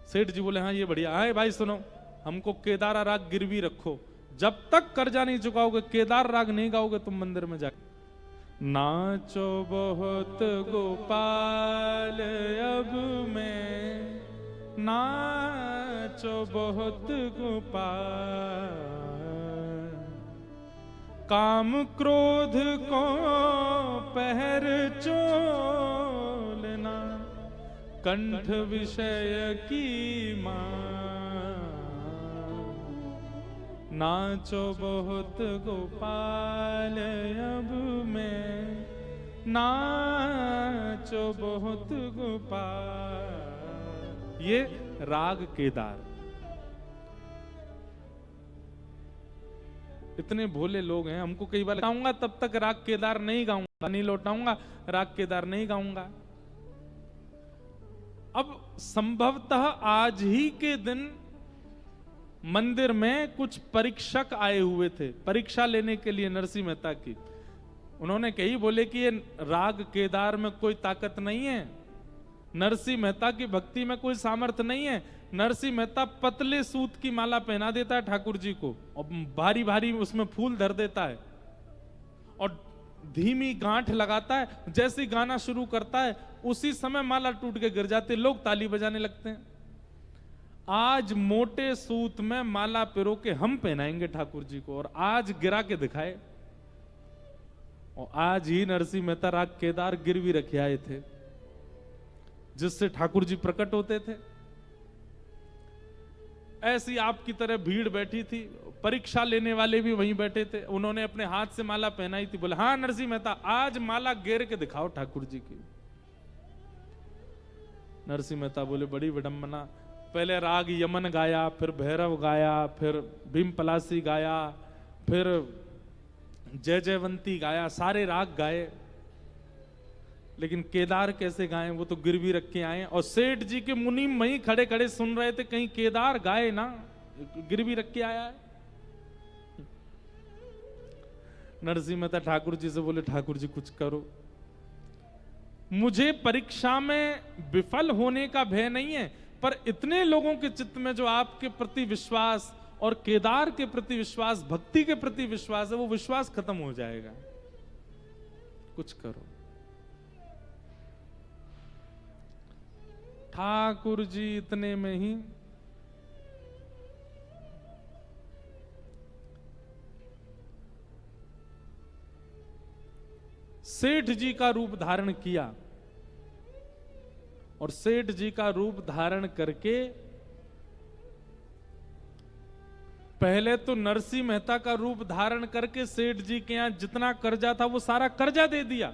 सेठ जी बोले हाँ ये बढ़िया है भाई, सुनो हमको केदार राग गिरवी रखो, जब तक कर्जा नहीं चुकाओगे केदार राग नहीं गाओगे तुम मंदिर में जाके। नाचो बहुत गोपाल अब मैं, नाचो बहुत गोपाल, काम क्रोध को पहर चोलना, कंठ विषय की मां, नाचो बहुत गोपाल अब मैं, नाचो बहुत गोपाल। ये राग केदार। इतने भोले लोग हैं, हमको कई बार लौटाऊंगा तब तक राग केदार नहीं गाऊंगा, नहीं लौटाऊंगा राग केदार नहीं गाऊंगा। अब संभवतः आज ही के दिन मंदिर में कुछ परीक्षक आए हुए थे परीक्षा लेने के लिए नरसिंह मेहता की। उन्होंने कही बोले कि ये राग केदार में कोई ताकत नहीं है, नरसिंह मेहता की भक्ति में कोई सामर्थ्य नहीं है। नरसिंह मेहता पतले सूत की माला पहना देता है ठाकुर जी को और भारी भारी उसमें फूल धर देता है और धीमी गांठ लगाता है, जैसे गाना शुरू करता है उसी समय माला टूट के गिर जाती है, लोग ताली बजाने लगते हैं। आज मोटे सूत में माला पिरो के हम पहनाएंगे ठाकुर जी को और आज गिरा के दिखाए। और आज ही नरसिंह मेहता राग केदार गिरवी रखे आए थे जिससे ठाकुर जी प्रकट होते थे। ऐसी आपकी तरह भीड़ बैठी थी, परीक्षा लेने वाले भी वहीं बैठे थे, उन्होंने अपने हाथ से माला पहनाई थी। बोले हाँ नरसिंह मेहता आज माला गेर के दिखाओ ठाकुर जी की। नरसिंह मेहता बोले बड़ी विडंबना, पहले राग यमन गाया, फिर भैरव गाया, फिर भीम पलासी गाया, फिर जय जयवंती गाया, सारे राग गाए, लेकिन केदार कैसे गाएं? वो तो गिरवी रख के आए। और सेठ जी के मुनीम वहीं खड़े खड़े सुन रहे थे, कहीं केदार गाए ना, गिरवी रख के आया है। नरसिंह मेहता ठाकुर जी से बोले ठाकुर जी कुछ करो, मुझे परीक्षा में विफल होने का भय नहीं है, पर इतने लोगों के चित्त में जो आपके प्रति विश्वास और केदार के प्रति विश्वास, भक्ति के प्रति विश्वास है, वो विश्वास खत्म हो जाएगा, कुछ करो। ठाकुर जी इतने में ही सेठ जी का रूप धारण किया और सेठ जी का रूप धारण करके पहले तो नरसिंह मेहता का रूप धारण करके सेठ जी के यहां जितना कर्जा था वो सारा कर्जा दे दिया।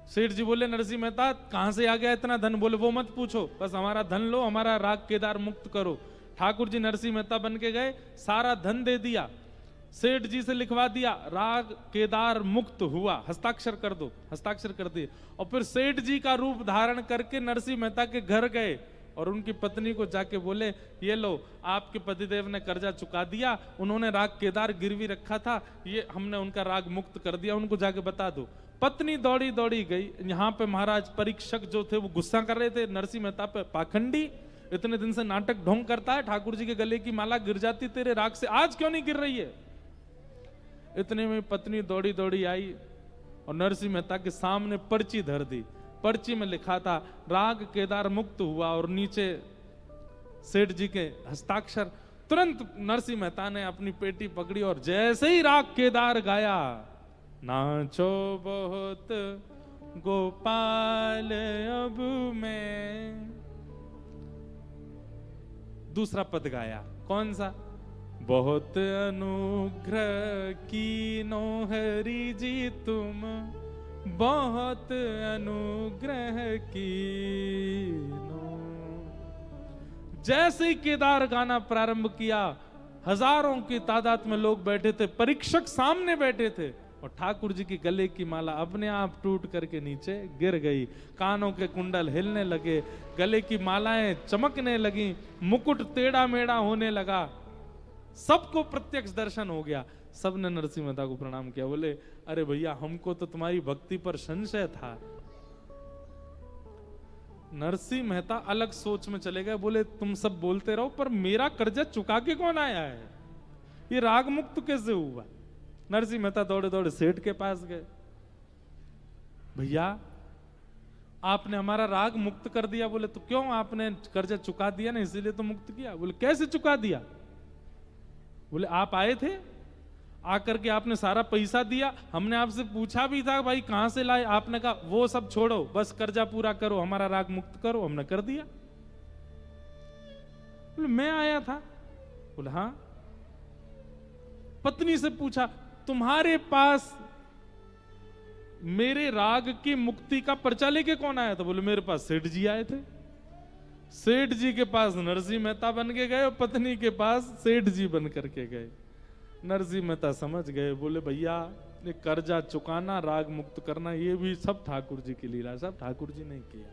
सेठ जी बोले नरसिंह मेहता कहां से आ गया इतना धन? बोले वो मत पूछो, बस हमारा धन लो, हमारा राग केदार मुक्त करो। ठाकुर जी नरसिंह मेहता बन के गए, सारा धन दे दिया, सेठ जी से लिखवा दिया राग केदार मुक्त हुआ, हस्ताक्षर कर दो, हस्ताक्षर कर दिए। और फिर सेठ जी का रूप धारण करके नरसिंह मेहता के घर गए और उनकी पत्नी को जाके बोले ये लो आपके पतिदेव ने कर्जा चुका दिया, उन्होंने राग केदार गिरवी रखा था, ये हमने उनका राग मुक्त कर दिया, उनको जाके बता दो। पत्नी दौड़ी दौड़ी गई। यहां पे महाराज परीक्षक जो थे वो गुस्सा कर रहे थे नरसिंह मेहता पे, पाखंडी इतने दिन से नाटक ढोंग करता है, ठाकुर जी के गले की माला गिर जाती तेरे राग से, आज क्यों नहीं गिर रही है? इतने में पत्नी दौड़ी दौड़ी आई और नरसिंह मेहता के सामने पर्ची धर दी। पर्ची में लिखा था राग केदार मुक्त हुआ और नीचे सेठ जी के हस्ताक्षर। तुरंत नरसिंह मेहता ने अपनी पेटी पकड़ी और जैसे ही राग केदार गाया, नाचो बहुत गोपाल अब मैं, दूसरा पद गाया, कौन सा? बहुत अनुग्रह कीनो हरि जी तुम, बहुत अनुग्रह कीनो। जैसे ही केदार गाना प्रारंभ किया, हजारों की तादाद में लोग बैठे थे, परीक्षक सामने बैठे थे और ठाकुर जी की गले की माला अपने आप टूट करके नीचे गिर गई। कानों के कुंडल हिलने लगे, गले की मालाएं चमकने लगी, मुकुट टेढ़ा मेढ़ा होने लगा, सबको प्रत्यक्ष दर्शन हो गया। सबने नरसिंह मेहता को प्रणाम किया, बोले अरे भैया हमको तो तुम्हारी भक्ति पर संशय था, नरसिंह मेहता अलग सोच में चले गए, बोले तुम सब बोलते रहो पर मेरा कर्जा चुका के कौन आया है, ये राग मुक्त कैसे हुआ। नरसिंह मेहता दौड़े दौड़े सेठ के पास गए, भैया आपने हमारा राग मुक्त कर दिया। बोले तो क्यों, आपने कर्जा चुका दिया ना इसीलिए तो मुक्त किया। बोले कैसे चुका दिया। बोले आप आए थे, आकर के आपने सारा पैसा दिया, हमने आपसे पूछा भी था भाई कहां से लाए, आपने कहा वो सब छोड़ो बस कर्जा पूरा करो, हमारा राग मुक्त करो, हमने कर दिया। बोले मैं आया था। बोले हाँ। पत्नी से पूछा तुम्हारे पास मेरे राग की मुक्ति का पर्चा लेके कौन आया था। बोले मेरे पास सेठ जी आए थे। सेठ जी के पास नरसिंह मेहता बन के गए और पत्नी के पास सेठ जी बन करके गए। नरसिंह मेहता समझ गए, बोले भैया ये कर्जा चुकाना, राग मुक्त करना, ये भी सब ठाकुर जी की लीला, सब ठाकुर जी ने किया।